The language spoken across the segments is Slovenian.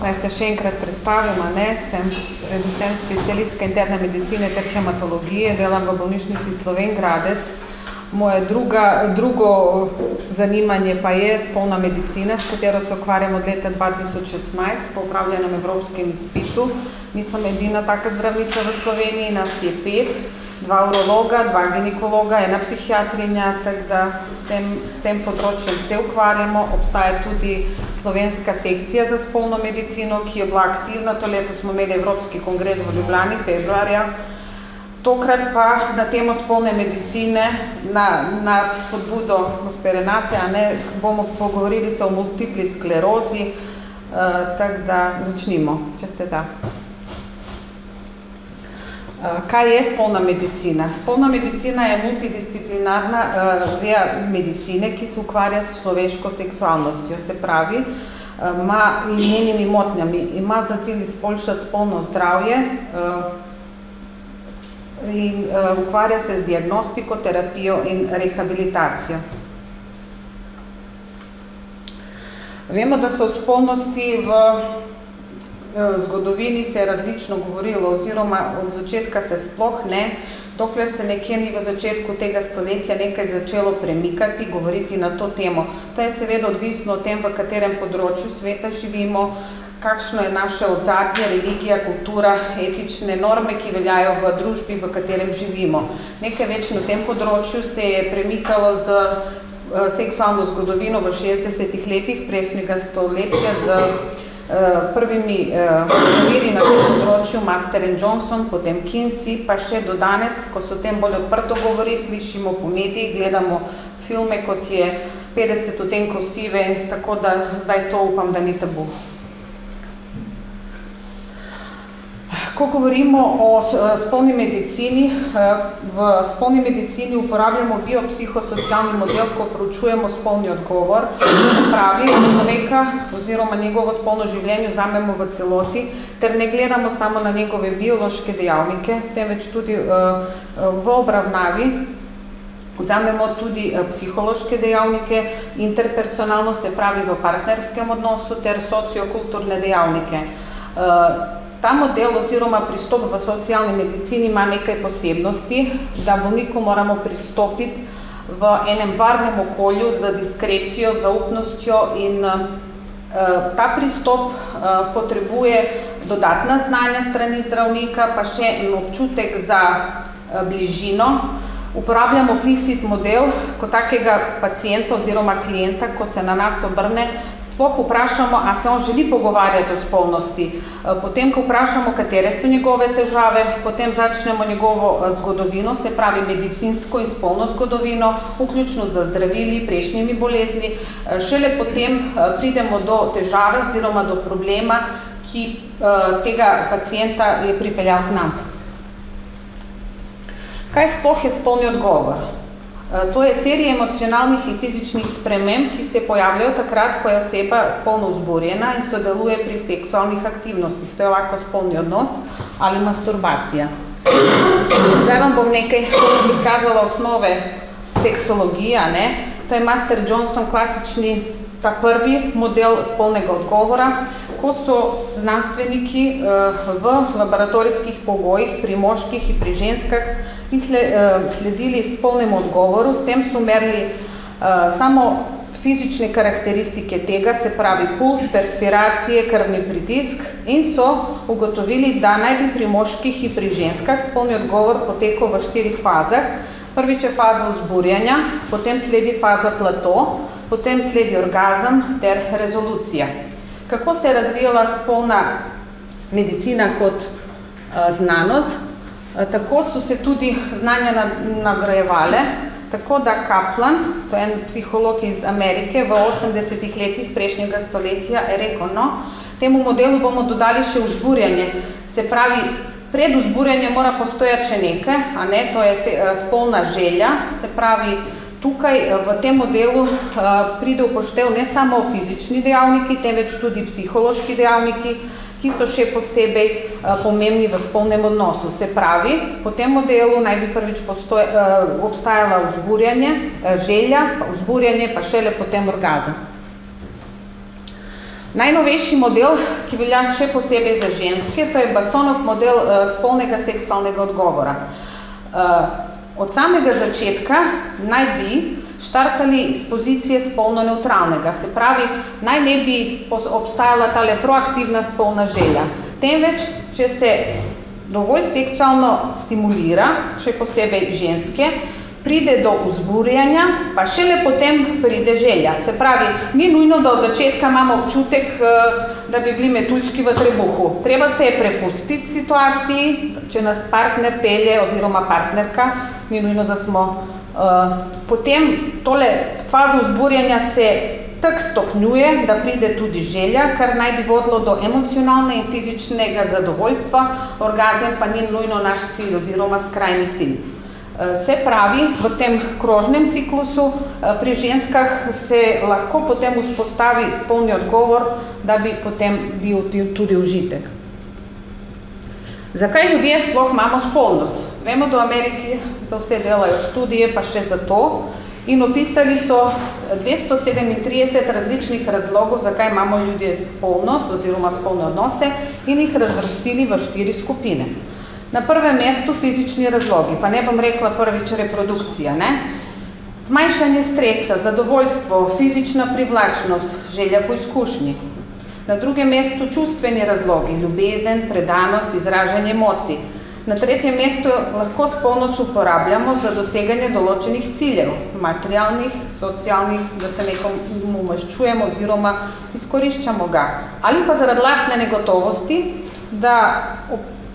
Naj se še enkrat predstavim, sem predvsem specialistka interne medicine ter hematologije, delam v bolnišnici Slovenj Gradec. Moje drugo zanimanje pa je spolna medicina, s katero se ukvarjam od leta 2016 po opravljenem evropskem izpitu. Nisem edina taka zdravnica v Sloveniji, nas je 5, 2 urologa, 2 ginekologa, 1 psihiatrinja, tako da s tem področjem se ukvarjamo. Obstaja tudi slovenska sekcija za spolno medicino, ki je bila aktivna. To leto smo imeli Evropski kongres v Ljubljani februarja. Tokrat pa na temo spolne medicine, na spodbudo gospe Renate, bomo pogovorili se o multipli sklerozi, tako da začnimo, če ste za. Kaj je spolna medicina? Spolna medicina je multidisciplinarna veja medicine, ki se ukvarja s človeško seksualnostjo, se pravi, in njenimi motnjami. Ima za cilj izboljšati spolno zdravje in ukvarja se z diagnostiko, terapijo in rehabilitacijo. Vemo, da so o spolnosti v zgodovini se različno govorilo, oziroma od začetka se sploh ne, dokler se nekje ni v začetku tega stoletja nekaj začelo premikati, govoriti na to temo. To je seveda odvisno od tem, v katerem področju sveta živimo, kakšno je naše ozadje, religija, kultura, etične norme, ki veljajo v družbi, v katerem živimo. Nekaj več na tem področju se je premikalo z seksualno zgodovino v 60-ih letih prejšnjega stoletja z prvimi primeri na tem področju, Master & Johnson, potem Kinsey, pa še do danes, ko so o tem bolj odprto govori, slišimo po medijih, gledamo filme, kot je 50 odtenkov sive, tako da zdaj to upam, da ni tabu. Ko govorimo o spolni medicini, v spolni medicini uporabljamo biopsihosocialni model, ko proučujemo spolni odgovor, se pravi, človeka oziroma njegovo spolno življenje vzamemo v celoti, ter ne gledamo samo na njegove biološke dejavnike, temveč tudi v obravnavi vzamemo tudi psihološke dejavnike, interpersonalno, se pravi v partnerskem odnosu, ter sociokulturne dejavnike. Ta model oziroma pristop v socialni medicini ima nekaj posebnosti, da bolniku moramo pristopiti v enem varnem okolju z diskrecijo, zaupnostjo in ta pristop potrebuje dodatna znanja strani zdravnika, pa še en občutek za bližino. Uporabljamo implicit model kot takega pacienta oziroma klienta, ko se na nas obrne, sploh vprašamo, a se on želi pogovarjati o spolnosti. Potem, ko vprašamo, katere so njegove težave, potem začnemo njegovo zgodovino, se pravi medicinsko in spolno zgodovino, vključno z zdravili, prejšnjimi bolezni. Šele potem pridemo do težave oziroma do problema, ki tega pacienta je pripeljal k nam. Kaj sploh je spolni odgovor? To je serija emocionalnih in fizičnih sprememb, ki se pojavljajo takrat, ko je oseba spolno vzburjena in sodeluje pri seksualnih aktivnostih. To je lahko spolni odnos ali masturbacija. Zdaj vam bom nekaj prikazala osnove seksologije. To je Master Johnson, klasični, ta prvi model spolnega odgovora, ko so znanstveniki v laboratorijskih pogojih pri moških in pri ženskah sledili spolnemu odgovoru, s tem so merili samo fizične karakteristike tega, se pravi puls, perspiracije, krvni pritisk in so ugotovili, da naj bi pri moških in pri ženskah spolni odgovor potekal v 4 fazah. Prvič je faza vzburjanja, potem sledi faza plato, potem sledi orgazem ter rezolucija. Kako se je razvijala spolna medicina kot znanost? Tako so se tudi znanja nagrajevale, tako da Kaplan, to je en psiholog iz Amerike, v 80-ih letih prejšnjega stoletja je rekel, temu modelu bomo dodali še vzburjanje. Se pravi, pred vzburjanjem mora postojati še nekaj, to je spolna želja, se pravi, tukaj v tem modelu pride upoštev ne samo fizični dejavniki, temveč tudi psihološki dejavniki, ki so še posebej pomembni v spolnem odnosu. Se pravi, po tem modelu naj bi prvič obstajala vzburjanje, želja, vzburjanje, pa šele potem orgazem. Najnovejši model, ki velja še posebej za ženske, to je Bassonov model spolnega seksualnega odgovora. Od samega začetka naj bi štartali iz pozicije spolno neutralnega, se pravi, naj ne bi obstajala tale proaktivna spolna želja. Temveč, če se dovolj seksualno stimulira, še posebej ženske, pride do vzburjanja, pa šele potem pride želja. Se pravi, ni nujno, da od začetka imamo občutek, da bi bili metuljčki v trebuhu. Treba se je prepustiti situaciji, če nas partner pelje oziroma partnerka, ni nujno, da smo. Potem tole fazo vzburjanja se tak stopnjuje, da pride tudi želja, kar naj bi vodilo do emocionalne in fizičnega zadovoljstva, orgazem pa ni nujno naš cilj oziroma skrajni cilj. Se pravi, v tem krožnem ciklusu pri ženskah se lahko potem vzpostavi spolni odgovor, da bi potem bil tudi užitek. Zakaj ljudje sploh imamo spolnost? Vemo, da v Ameriki za vse delajo študije, pa še za to, in opisali so 237 različnih razlogov, zakaj imamo ljudje spolnost oziroma spolne odnose in jih razvrstili v 4 skupine. Na prvem mestu fizični razlogi, pa ne bom rekla prvič reprodukcija, ne? Zmanjšanje stresa, zadovoljstvo, fizična privlačnost, želja po izkušnji. Na drugem mestu čustveni razlogi, ljubezen, predanost, izražanje emocij. Na tretjem mestu lahko spolnost uporabljamo za doseganje določenih ciljev, materialnih, socialnih, da se nekomu maščujemo oziroma izkoriščamo ga. Ali pa zaradi lastne negotovosti, da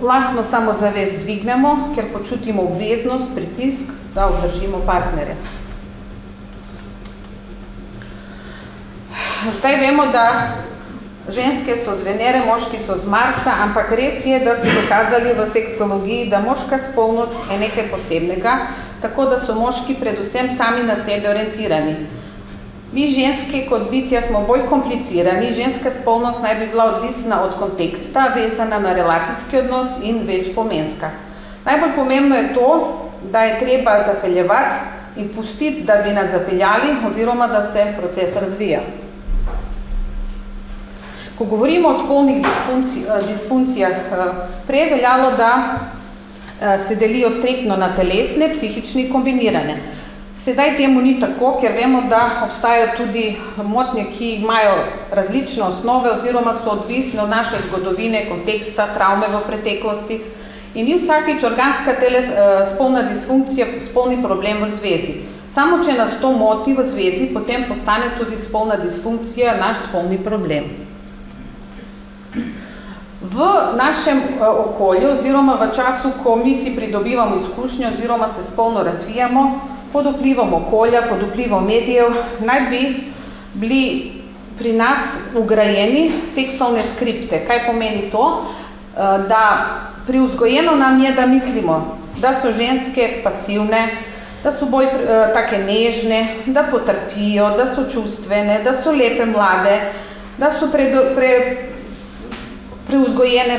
lastno samozavest dvignemo, ker počutimo obveznost, pritisk, da obdržimo partnerje. Zdaj vemo, da ženske so z Venere, moški so z Marsa, ampak res je, da so dokazali v seksologiji, da moška spolnost je nekaj posebnega, tako da so moški predvsem sami na sebe orientirani. Mi ženske kot bitja smo bolj komplicirani, ženska spolnost naj bi bila odvisna od konteksta, vezana na relacijski odnos in večpomenska. Najbolj pomembno je to, da je treba zapeljevati in pustiti, da bi nas zapeljali oziroma da se proces razvija. Ko govorimo o spolnih disfunkcijah, prej je veljalo, da se delijo striktno na telesne, psihične in kombinirane. Sedaj temu ni tako, ker vemo, da obstajajo tudi motnje, ki imajo različne osnove oziroma so odvisne od naše zgodovine, konteksta, travme v preteklosti. In ni vsakič organska spolna disfunkcija spolni problem v zvezi. Samo če nas to moti v zvezi, potem postane tudi spolna disfunkcija naš spolni problem. V našem okolju oziroma v času, ko mi si pridobivamo izkušnje oziroma se spolno razvijamo, pod vplivom okolja, pod vplivom medijev, naj bi bili pri nas ugrajeni seksualne skripte. Kaj pomeni to? Da privzgojeno nam je, da mislimo, da so ženske pasivne, da so bolj take nežne, da potrpijo, da so čustvene, da so lepe mlade, da so privzgojene,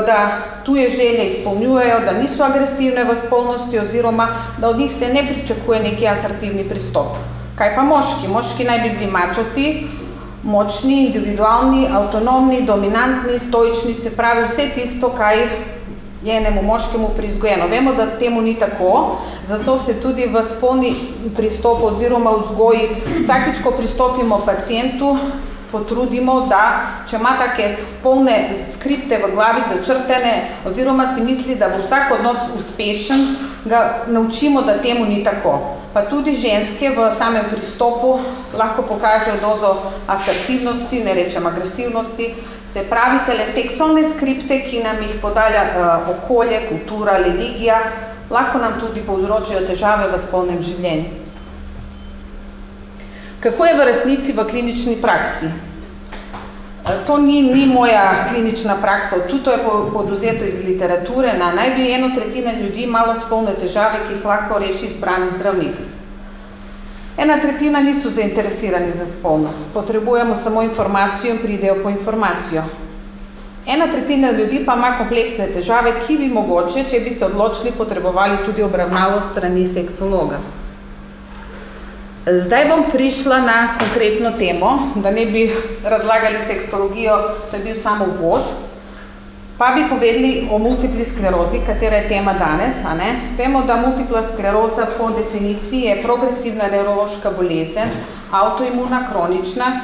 da tuje želje izpolnjujejo, da niso agresivne v spolnosti oziroma da od njih se ne pričakuje neki asertivni pristop. Kaj pa moški? Moški naj bi bili mačoti, močni, individualni, avtonomni, dominantni, stoični, se pravi vse tisto, kaj je enemu moškemu privzgojeno. Vemo, da temu ni tako, zato se tudi v spolni pristop oziroma vzgoji vsakič, ko pristopimo pacientu, potrudimo, da če ima take spolne skripte v glavi začrtene oziroma si misli, da bo vsak odnos uspešen, ga naučimo, da temu ni tako. Pa tudi ženske v samem pristopu lahko pokažejo dozo asertivnosti, ne rečem agresivnosti, se pravi seksualne skripte, ki nam jih podalja okolje, kultura, religija, lahko nam tudi povzročajo težave v spolnem življenju. Kako je v resnici v klinični praksi? To ni moja klinična praksa, tudi to je poduzeto iz literature, naj bi 1/3 ljudi imalo spolne težave, ki jih lahko reši izbrani zdravnik. 1/3 niso zainteresirani za spolnost, potrebujemo samo informacijo in pridejo po informacijo. 1/3 ljudi pa ima kompleksne težave, ki bi mogoče, če bi se odločili, potrebovali tudi obravnavo strani seksologa. Zdaj bom prišla na konkretno temo, da ne bi razlagali seksologijo, to je bil samo uvod, pa bi povedali o multipli sklerozi, katera je tema danes. Vemo, da multipla skleroza po definiciji je progresivna nevrološka bolezen, avtoimuna, kronična,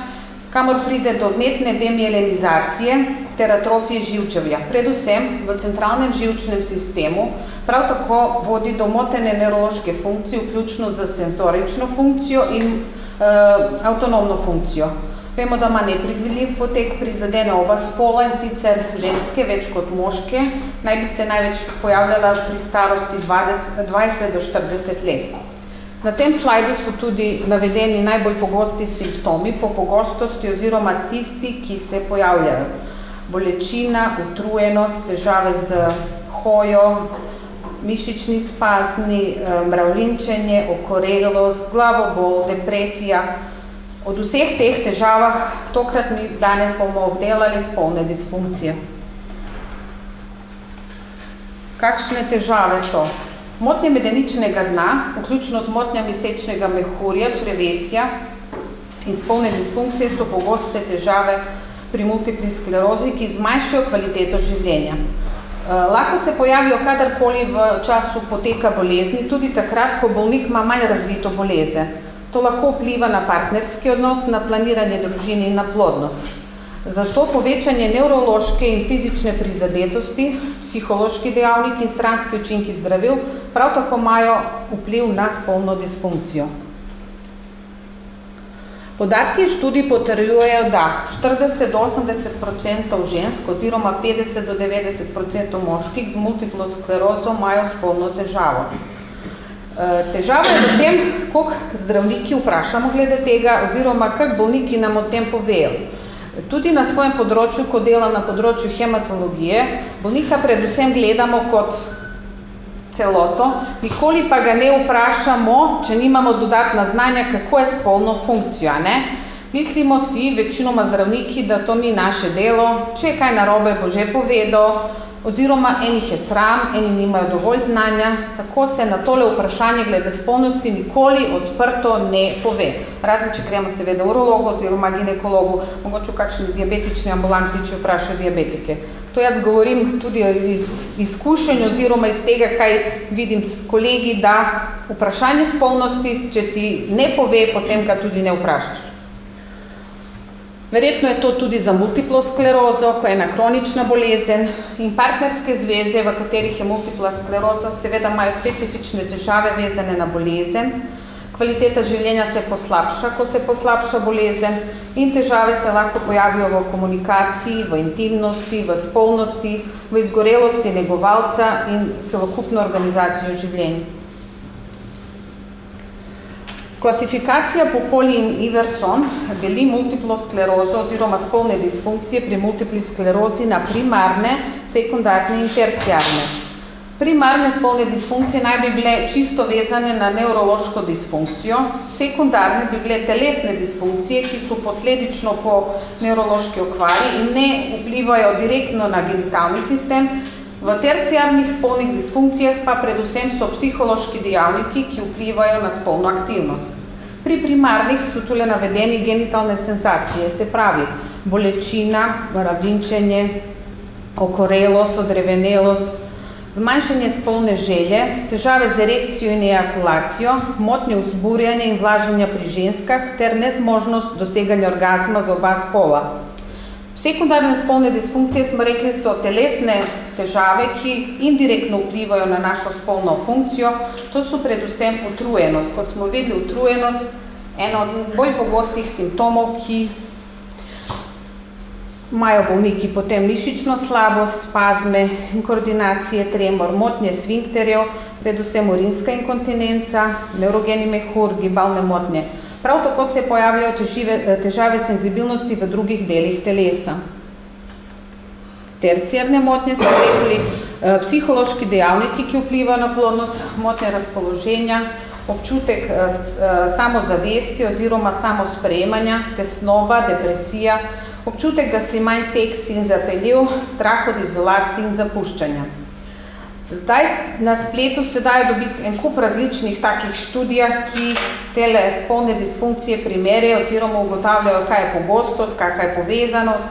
kamor pride do vnetne demielinizacije ter atrofije živčevja, predvsem v centralnem živčnem sistemu, prav tako vodi do motene nevrološke funkcije, vključno z senzorično funkcijo in avtonomno funkcijo. Vemo, da ima nepredvidljiv potek, prizadene oba spola, in sicer ženske več kot moške, naj bi se največ pojavljala pri starosti 20 do 40 let. Na tem slajdu so tudi navedeni najbolj pogosti simptomi po pogostosti oziroma tisti, ki se pojavljajo. Bolečina, utrujenost, težave z hojo, mišični spazmi, mravljinčenje, okorelost, glavobol, depresija. Od vseh teh težavah tokrat mi danes bomo obdelali spolne disfunkcije. Kakšne težave so? Motnje medeničnega dna, vključno z motnjami sečnega mehurja, črevesja in spolne disfunkcije so pogoste težave pri multipli sklerozi, ki zmanjšajo kvaliteto življenja. Lahko se pojavijo kadarkoli v času poteka bolezni, tudi takrat, ko bolnik ima manj razvito bolezen. To lahko vpliva na partnerski odnos, na planiranje družine in na plodnost. Zato povečanje nevrološke in fizične prizadetosti, psihološki dejavniki in stranski učinki zdravil prav tako imajo vpliv na spolno disfunkcijo. Podatki študij potrjujejo, da 40 do 80% žensk oziroma 50 do 90% moških z multiplo sklerozo imajo spolno težavo. Težava je v tem, koliko zdravniki vprašamo glede tega oziroma kak bolniki nam o tem povejo. Tudi na svojem področju, ko delam na področju hematologije, bolnika predvsem gledamo kot celoto, nikoli pa ga ne vprašamo, če nimamo dodatna znanja, kako je spolno funkcijo. Mislimo si, večinoma zdravniki, da to ni naše delo, če je kaj narobe, bo že povedal, oziroma enih je sram, eni nimajo dovolj znanja, tako se na tole vprašanje glede spolnosti nikoli odprto ne pove. Razen, če gremo seveda urologu oziroma ginekologu, mogoče v kakšni diabetični ambulanti, če vprašajo diabetike. To jaz govorim tudi iz izkušenj oziroma iz tega, kaj vidim s kolegi, da vprašanje spolnosti, če ti ne pove, potem ga tudi ne vprašaš. Verjetno je to tudi za multiplo sklerozo, ko je ena kronična bolezen, in partnerske zveze, v katerih je multipla skleroza, seveda imajo specifične težave vezane na bolezen. Kvaliteta življenja se poslabša, ko se poslabša bolezen, in težave se lahko pojavijo v komunikaciji, v intimnosti, v spolnosti, v izgorelosti negovalca in celokupno organizacijo življenja. Klasifikacija po Foley in Iverson deli multiplo sklerozo oziroma spolne disfunkcije pri multipli sklerozi na primarne, sekundarne in terciarne. Primarne spolne disfunkcije naj bi bile čisto vezane na nevrološko disfunkcijo, sekundarne bi bile telesne disfunkcije, ki so posledično po nevrološki okvari in ne vplivajo direktno na genitalni sistem. V terciarnih spolnih disfunkcijah pa predvsem so psihološki dejavniki, ki vplivajo na spolno aktivnost. Pri primarnih so tule navedeni genitalne senzacije, se pravi bolečina, mravljinčenje, okorelost, odrevenelost, zmanjšanje spolne želje, težave z erekcijo in ejakulacijo, motnje vzburjanja in vlaženja pri ženskah ter nezmožnost doseganja orgazma za oba spola. Sekundarne spolne disfunkcije, smo rekli, so telesne težave, ki indirektno vplivajo na našo spolno funkcijo. To so predvsem utrujenost. Kot smo videli, utrujenost je eno od bolj pogostih simptomov, ki imajo bolniki potem mišično slabost, spazme, koordinacije, tremor, motnje sfinkterjev, predvsem urinska inkontinenca, nevrogeni mehur, gibalne motnje. Prav tako se pojavljajo težave senzibilnosti v drugih delih telesa. Terciarne motnje so rekli psihološki dejavniki, ki vplivajo na plodnost, motnje razpoloženja, občutek samozavesti oziroma samosprejemanja, tesnoba, depresija, občutek, da si manj seksi in zapeljiv, strah od izolacije in zapuščanja. Zdaj na spletu se dajo dobiti en kup različnih takih študijah, ki tele spolne disfunkcije primerjajo oziroma ugotavljajo, kaj je pogostost, kakva je povezanost.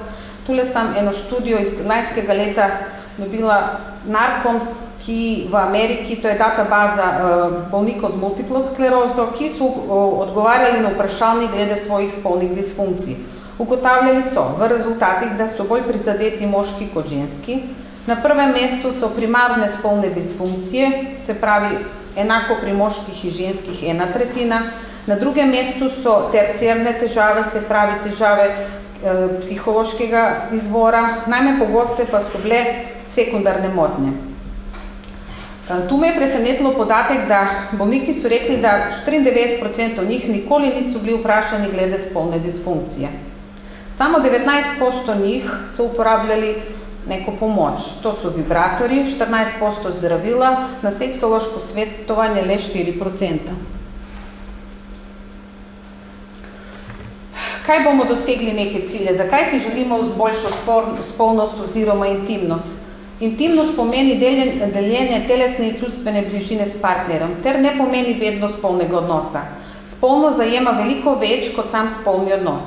Tule sem eno študijo iz lanskega leta dobila Narcoms, ki v Ameriki, to je databaza bolnikov z multiplo sklerozo, ki so odgovarjali na vprašalnik glede svojih spolnih disfunkcij. Ugotavljali so v rezultatih, da so bolj prizadeti moški kot ženski. Na prvem mestu so primarne spolne disfunkcije, se pravi enako pri moških in ženskih 1/3. Na drugem mestu so terciarne težave, se pravi težave psihološkega izvora, najmanj pogoste pa so bile sekundarne motnje. Tu me je presenetilo podatek, da bolniki so rekli, da 94% njih nikoli niso bili vprašani glede spolne disfunkcije. Samo 19% njih so uporabljali neko pomoč. To so vibratorji, 14% zdravila, na seksološko svetovanje le 4%. Kaj bomo dosegli neke cilje? Zakaj si želimo boljšo spolnost oziroma intimnost? Intimnost pomeni deljenje telesne in čustvene bližine s partnerjem, ter ne pomeni vedno spolnega odnosa. Spolnost zajema veliko več kot sam spolni odnos.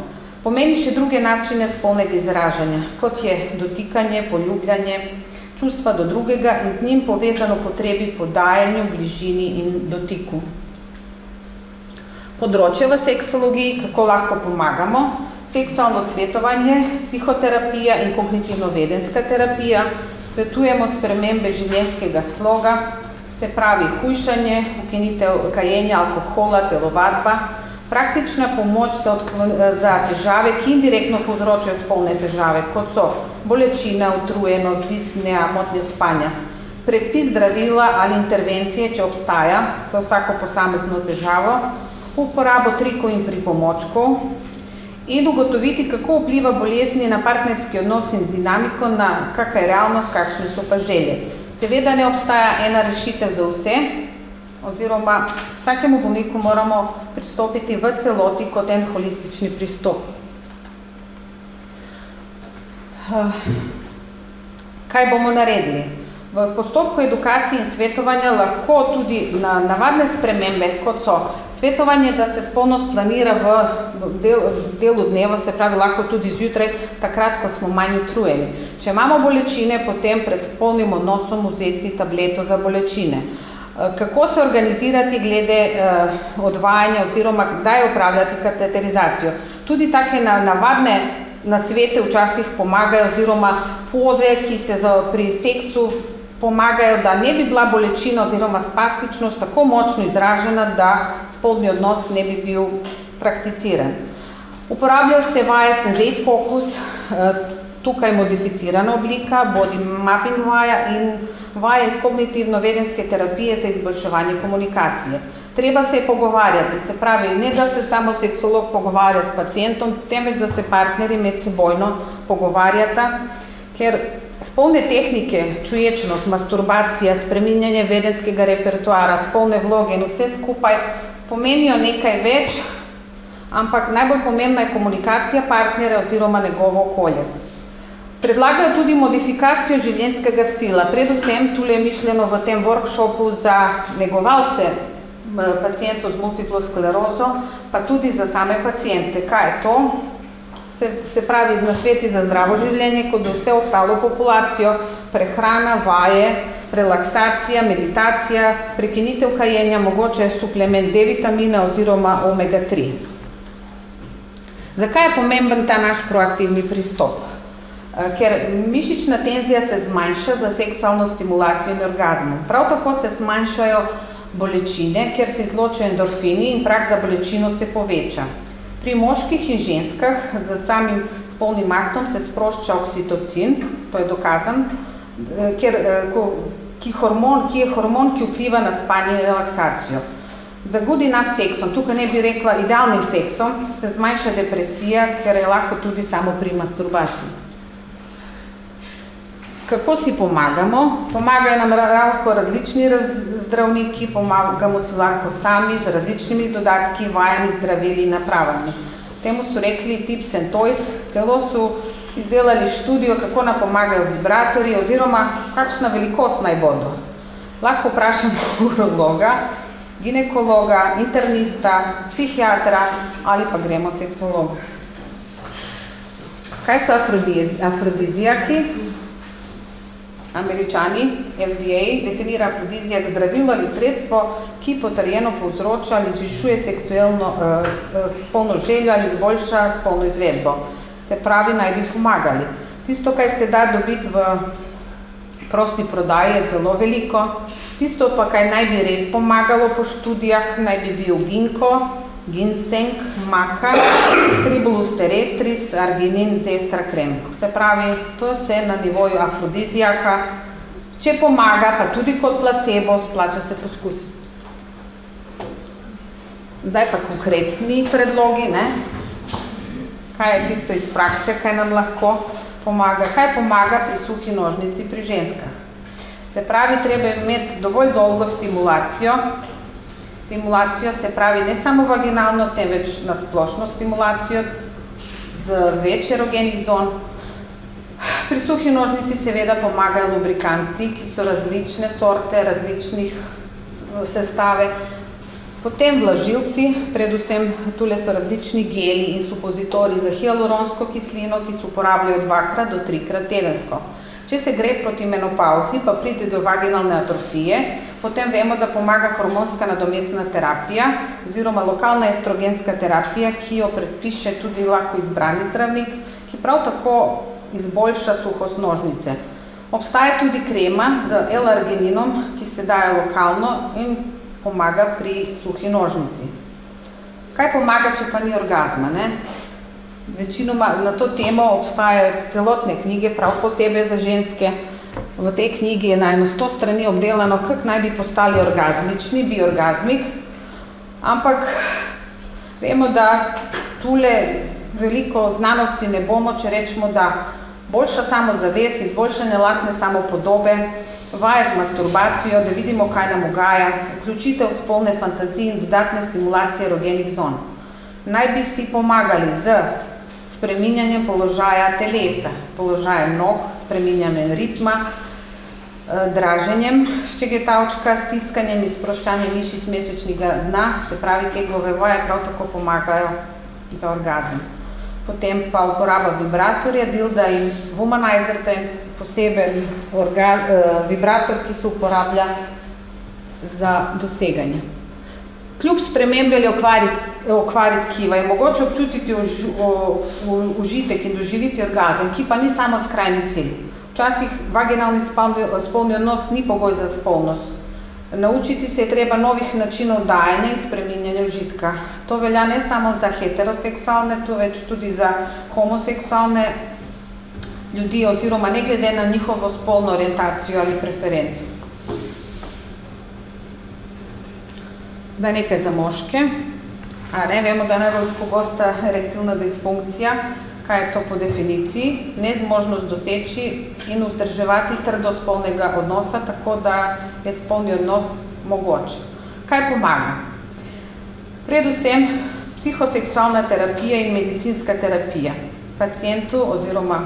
Pomeni še druge načine spolnega izražanja, kot je dotikanje, poljubljanje, čustva do drugega in z njim povezano potrebi po dajanju, bližini in dotiku. Področje v seksologiji, kako lahko pomagamo, seksualno svetovanje, psihoterapija in kognitivno-vedenska terapija, svetujemo spremembe življenjskega sloga, se pravi hujšanje, ukinitev kajenja, alkohola, telovadba, praktična pomoč za težave, ki indirektno povzročajo spolne težave, kot so bolečina, utrujenost, disnea, motnje spanja, predpis zdravila ali intervencije, če obstaja, za vsako posamezno težavo, uporabo trikov in pripomočkov in ugotoviti, kako vpliva bolezni na partnerski odnos in dinamiko, na kakšna je realnost, kakšne so pa želje. Seveda ne obstaja ena rešitev za vse, oziroma vsakemu bolniku moramo pristopiti v celoti kot en holistični pristop. Kaj bomo naredili? V postopku edukacije in svetovanja lahko tudi navadne spremembe, kot so svetovanje, da se spolnost planira v delu dneva, se pravi lahko tudi zjutraj, takrat, ko smo manj utrujeni. Če imamo bolečine, potem pred spolnim odnosom vzeti tableto za bolečine. Kako se organizirati glede odvajanja oziroma kdaj upravljati kateterizacijo. Tudi take navadne nasvete včasih pomagajo oziroma poze, ki se pri seksu pomagajo, da ne bi bila bolečina oziroma spastičnost tako močno izražena, da spolni odnos ne bi bil prakticiran. Uporabljajo se vaje Sensate Focus, tukaj modificirana oblika, body mapping vaja in vaje iz kognitivno-vedenske terapije za izboljševanje komunikacije. Treba se je pogovarjati, se pravi, ne da se samo seksolog pogovarja s pacientom, temveč da se partnerji medsebojno pogovarjata, ker spolne tehnike, čuječnost, masturbacija, spreminjanje vedenskega repertoara, spolne vloge in vse skupaj pomenijo nekaj več, ampak najbolj pomembna je komunikacija partnerja oziroma njegovo okolje. Predlagajo tudi modifikacijo življenjskega stila, predvsem tule je mišljeno v tem workshopu za negovalce pacientov z multiplo sklerozo, pa tudi za same paciente. Kaj je to? Se pravi, nasveti za zdravo življenje, kot za vse ostalo populacijo, prehrana, vaje, relaksacija, meditacija, prekinitev kajenja, mogoče suplement D-vitamina oziroma omega-3. Zakaj je pomemben ta naš proaktivni pristop? Ker mišična tenzija se zmanjša za seksualno stimulacijo in orgazmom. Prav tako se zmanjšajo bolečine, ker se izločajo endorfini in prag za bolečino se poveča. Pri moških in ženskah z samim spolnim aktom se sprošča oksitocin, to je dokazan, ki je hormon, ki vpliva na spanje in relaksacijo. Za good enough seksom, tukaj ne bi rekla idealnim seksom, se zmanjša depresija, ker je lahko tudi samo pri masturbaciji. Kako si pomagamo? Pomagajo nam lahko različni zdravniki, pomagamo si lahko sami z različnimi dodatki, vajami, zdravili in napravami. Temu so rekli tips and toys, celo so izdelali študijo, kako nam pomagajo vibratorji oziroma kakšna velikost naj bodo. lahko vprašamo urologa, ginekologa, internista, psihiatra ali pa gremo seksologu. Kaj so afrodizijaki? Američani, FDA, definira afrodizijak zdravilo ali sredstvo, ki potrjeno povzroča ali zvišuje spolno željo ali izboljša spolno izvedbo. Se pravi, naj bi pomagali. Tisto, kaj se da dobiti v prosti prodaji, je zelo veliko. Tisto pa, kaj naj bi res pomagalo po študijah, naj bi bil ginko, ginseng, maka, tribulus terrestris, arginin, zestra krem. Se pravi, to je vse na nivoju afrodizijaka. Če pomaga, pa tudi kot placebo, splača se poskusiti. Zdaj pa konkretni predlogi, ne? Kaj je tisto iz prakse, kaj nam lahko pomaga? Kaj pomaga pri suhi nožnici pri ženskah? Se pravi, treba imeti dovolj dolgo stimulacijo. Stimulacijo se pravi ne samo vaginalno, temveč na splošno stimulacijo z več erogenih zon. Pri suhi nožnici seveda pomagajo lubrikanti, ki so različne sorte, različnih sestave. Potem vlažilci, predvsem tule so različni geli in supozitori za hialuronsko kislino, ki se uporabljajo 2 do 3 tedensko. Če se gre proti menopauzi, pa pride do vaginalne atrofije, potem vemo, da pomaga hormonska nadomestna terapija oziroma lokalna estrogenska terapija, ki jo predpiše tudi lahko izbrani zdravnik, ki prav tako izboljša suhost nožnice. Obstaja tudi krema z L-argininom, ki se daje lokalno in pomaga pri suhi nožnici. Kaj pomaga, če pa ni orgazma, ne? Večinoma na to temo obstajajo celotne knjige, prav posebej za ženske. V tej knjigi je na 100 strani obdelano, kako naj bi postali orgazmični, biorgazmik. Ampak vemo, da tule veliko znanosti ne bomo, če rečemo, da boljša samozavest, izboljšanje lastne samopodobe, vaje z masturbacijo, da vidimo, kaj nam ugaja, vključitev spolne fantazije in dodatne stimulacije erogenih zon. Naj bi si pomagali z spreminjanjem položaja telesa, položajem nog, spreminjanjem ritma, draženjem ščegetavčka, stiskanjem in sproščanjem mišic mesečnega dna, se pravi, keglove vaje prav tako pomagajo za orgazem. Potem pa uporaba vibratorja, dilda in womanizer, to je poseben vibrator, ki se uporablja za doseganje. Kljub spremembi ali okvariti tkiva je mogoče občutiti užitek in doživiti orgazem, ki pa ni samo skrajni cilj. Včasih vaginalni spolni odnos ni pogoj za spolnost. Naučiti se je treba novih načinov dajanja in spreminjanja užitka. To velja ne samo za heteroseksualne, več tudi za homoseksualne ljudi oziroma ne glede na njihovo spolno orientacijo ali preferenco. Zdaj nekaj za moške. Vemo, da je najbolj pogosta erektilna disfunkcija. Kaj je to po definiciji? Nezmožnost doseči in vzdrževati trdost spolnega odnosa, tako da je spolni odnos mogoč. Kaj pomaga? Predvsem psihoseksualna terapija in medicinska terapija. Pacientu oziroma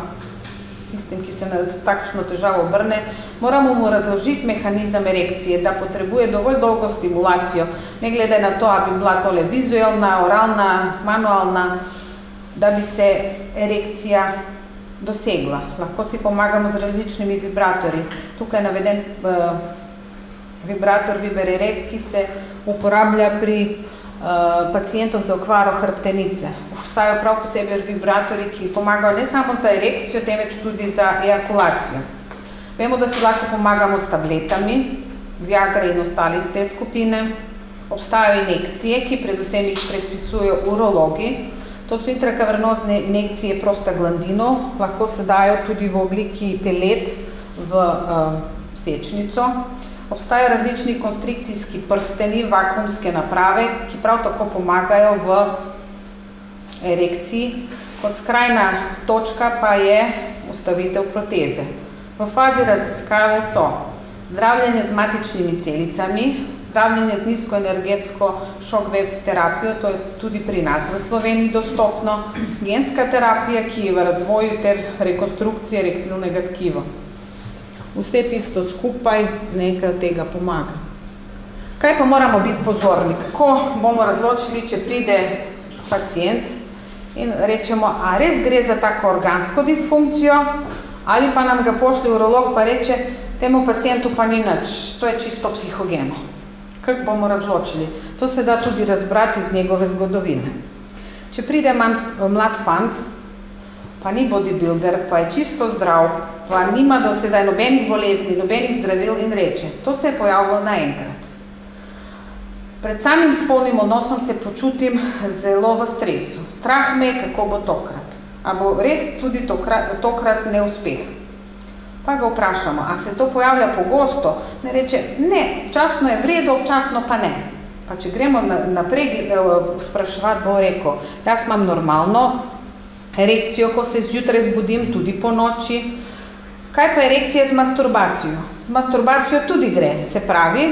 tistim, ki se nas takšno težavo obrne, moramo mu razložiti mehanizem erekcije, da potrebuje dovolj dolgo stimulacijo, ne glede na to, ali bi bila tole vizualna, oralna, manualna, da bi se erekcija dosegla. Lahko si pomagamo z različnimi vibratorji. Tukaj je naveden vibrator Vibererek, ki se uporablja pri pacientov z okvaro hrbtenice. Obstajajo prav posebej vibratorji, ki pomagajo ne samo za erekcijo, temveč tudi za ejakulacijo. Vemo, da si lahko pomagamo s tabletami, Viagra in ostali iz te skupine. Obstajajo injekcije, ki predvsem jih predpisujejo urologi. To so intrakavernozne injekcije prostaglandinov, lahko se dajo tudi v obliki pelet v sečnico. Obstajajo različni konstrikcijski prsteni, vakuumske naprave, ki prav tako pomagajo v erekciji. Kot skrajna točka pa je ustavitev proteze. V fazi raziskave so zdravljenje z matičnimi celicami, zdravljenje z nizkoenergetsko shock-wave terapijo, to je tudi pri nas v Sloveniji dostopno, genska terapija, ki je v razvoju ter rekonstrukcije erektilnega tkiva. vse tisto skupaj nekaj od tega pomaga. Kaj pa moramo biti pozorni? Kako bomo razločili, če pride pacient in rečemo, a res gre za tako organsko disfunkcijo, ali pa nam ga pošlje urolog pa reče, temu pacientu pa ni nič, to je čisto psihogeno. Kako bomo razločili? To se da tudi razbrati iz njegove zgodovine. Če pride mlad fant, pa ni bodybuilder, pa je čisto zdrav, pa nima do sedaj nobenih bolezni, nobenih zdravil in reče, to se je pojavilo naenkrat. Pred samim spolnim odnosom se počutim zelo v stresu. Strah me, kako bo tokrat. A bo res tudi tokrat neuspeh. Pa ga vprašamo, a se to pojavlja pogosto? Ne reče, ne, občasno je v redu, občasno pa ne. Pa če gremo naprej spraševati, bo rekel, jaz imam normalno erekcijo, ko se zjutraj zbudim, tudi po noči. Kaj pa erekcija z masturbacijo? Z masturbacijo tudi gre, se pravi,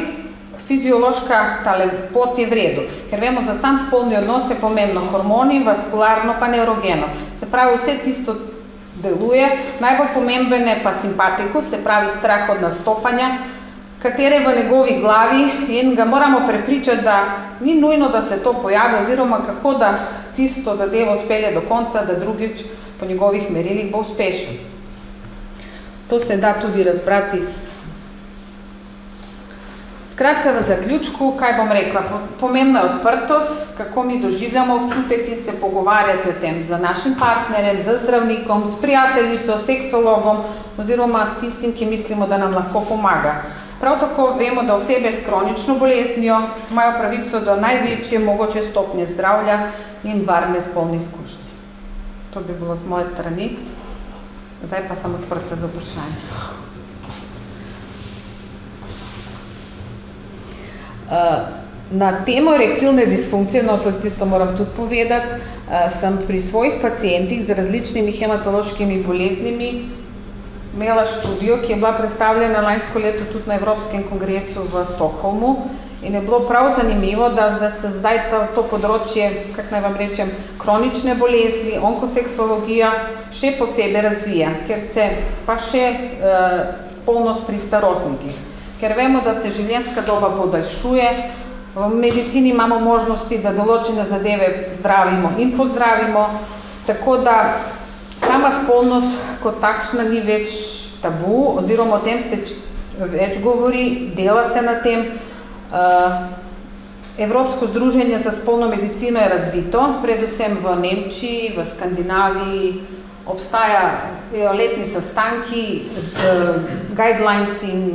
fiziološka pot je v redu, ker vemo, za sam spolni odnos je pomembno hormoni, vaskularno pa neurogeno. Se pravi, vse tisto deluje, najbolj pomemben je pa simpatikus, se pravi strah od nastopanja, katere v njegovi glavi in ga moramo prepričati, da ni nujno, da se to pojavi, oziroma kako da tisto zadevo spelje do konca, da drugič po njegovih merilih bo uspešen. To se da tudi razbrati iz Skratka, v zaključku, kaj bom rekla, pomembna je odprtost, kako mi doživljamo občutek in se pogovarjati o tem z našim partnerjem, z zdravnikom, s prijateljico, seksologom oziroma tistim, ki mislimo, da nam lahko pomaga. Prav tako vemo, da osebe s kronično boleznijo imajo pravico do največje mogoče stopnje zdravja in varne spolne izkušnje. To bi bilo z moje strani. Zdaj pa sem odprta za vprašanje. Na temo erektilne disfunkcije, no to tisto moram tudi povedati, sem pri svojih pacientih z različnimi hematološkimi boleznimi imela študijo, ki je bila predstavljena lansko leto tudi na Evropskem kongresu v Stockholmu in je bilo prav zanimivo, da se zdaj to področje, kako naj vam rečem, kronične bolezni, onkoseksologija še posebej razvija, ker se pa še spolnost pri starostnikih. Ker vemo, da se življenjska doba podaljšuje, v medicini imamo možnosti, da določene zadeve zdravimo in pozdravimo, tako da sama spolnost kot takšna ni več tabu, oziroma o tem se več govori, dela se na tem. Evropsko združenje za spolno medicino je razvito, predvsem v Nemčiji, v Skandinaviji, obstajajo letni sestanki, guidelines in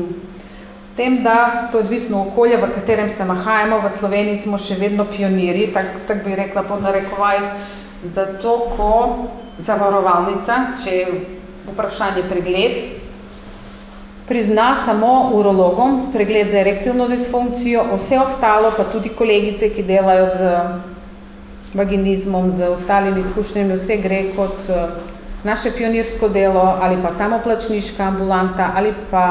s tem, da to je odvisno okolje, v katerem se nahajamo. V Sloveniji smo še vedno pionirji, tako bi rekla pod narekovajih, zato ko zavarovalnica, če je vprašanje pregled, prizna samo urologom pregled za erektilno disfunkcijo, vse ostalo pa tudi kolegice, ki delajo z vaginizmom, z ostalimi izkušnjami, vse gre kot naše pionirsko delo ali pa samoplačniška ambulanta ali pa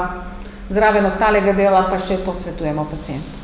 zraven ostalega dela pa še to svetujemo pacientu.